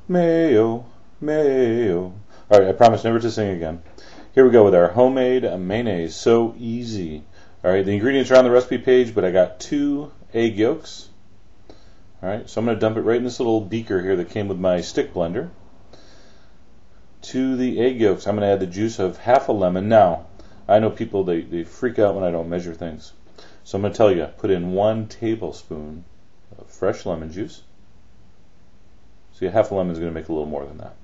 Mayo, Mayo. All right, I promise never to sing again. Here we go with our homemade mayonnaise. So easy. All right, the ingredients are on the recipe page, but I got 2 egg yolks. All right, so I'm going to dump it right in this little beaker here that came with my stick blender. To the egg yolks, I'm going to add the juice of half a lemon. Now, I know people, they freak out when I don't measure things. So I'm going to tell you, put in 1 tablespoon of fresh lemon juice. See, half a lemon is going to make a little more than that.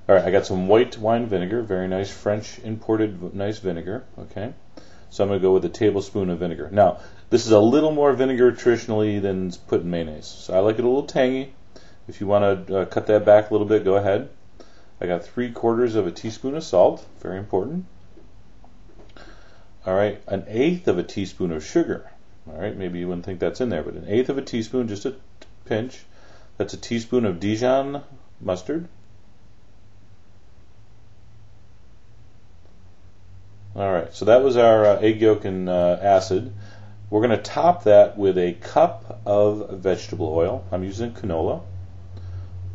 All right, I got some white wine vinegar, very nice French imported nice vinegar. Okay, so I'm going to go with a tablespoon of vinegar. Now, this is a little more vinegar traditionally than put in mayonnaise. So I like it a little tangy. If you want to cut that back a little bit, go ahead. I got 3/4 of a teaspoon of salt, very important. All right, 1/8 of a teaspoon of sugar. All right, maybe you wouldn't think that's in there, but 1/8 of a teaspoon, just a pinch. That's a teaspoon of Dijon mustard. All right, so that was our egg yolk and acid. We're going to top that with a cup of vegetable oil. I'm using canola,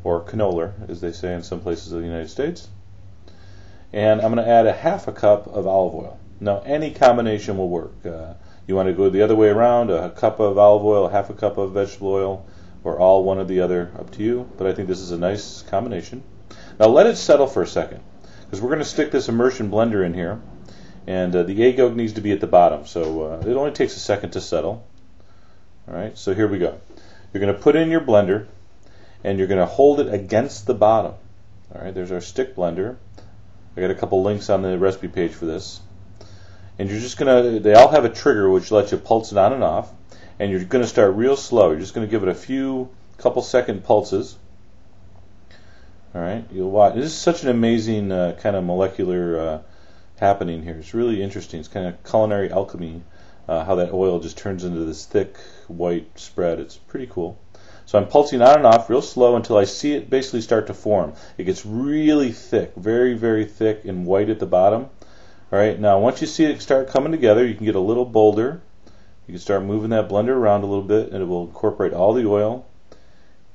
or canola, as they say in some places of the United States. And I'm going to add a half a cup of olive oil. Now, any combination will work. You want to go the other way around, a cup of olive oil, half a cup of vegetable oil, or all one or the other, up to you. But I think this is a nice combination. Now let it settle for a second, because we're going to stick this immersion blender in here. And the egg yolk needs to be at the bottom, so it only takes a second to settle. All right, so here we go. You're going to put in your blender, and you're going to hold it against the bottom. All right, there's our stick blender. I got a couple links on the recipe page for this. And you're just going to, they all have a trigger which lets you pulse it on and off. And you're going to start real slow. You're just going to give it a couple second pulses. All right, you'll watch. This is such an amazing kind of molecular happening here. It's really interesting. It's kind of culinary alchemy, how that oil just turns into this thick white spread. It's pretty cool. So I'm pulsing on and off real slow until I see it basically start to form. It gets really thick, very, very thick and white at the bottom. All right, now once you see it start coming together, you can get a little bolder. You can start moving that blender around a little bit, and it will incorporate all the oil.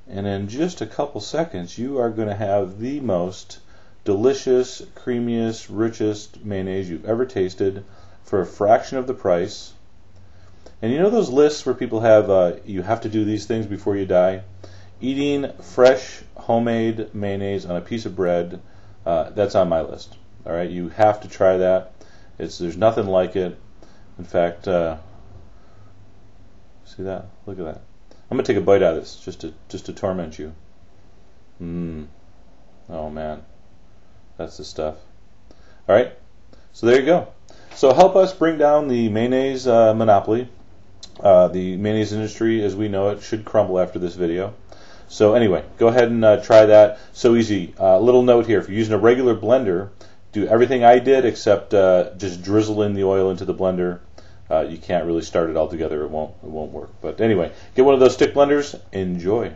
And in just a couple seconds, you are going to have the most delicious, creamiest, richest mayonnaise you've ever tasted for a fraction of the price. And you know those lists where people have, you have to do these things before you die? Eating fresh, homemade mayonnaise on a piece of bread, that's on my list. All right, you have to try that. There's nothing like it. In fact, see that? Look at that. I'm gonna take a bite out of this just to torment you. Oh man, that's the stuff. All right, so there you go. So help us bring down the mayonnaise monopoly. The mayonnaise industry, as we know it, should crumble after this video. So anyway, go ahead and try that. So easy. Little note here: if you're using a regular blender, do everything I did except just drizzle in the oil into the blender. You can't really start it all together. It won't work. But anyway, get one of those stick blenders. Enjoy.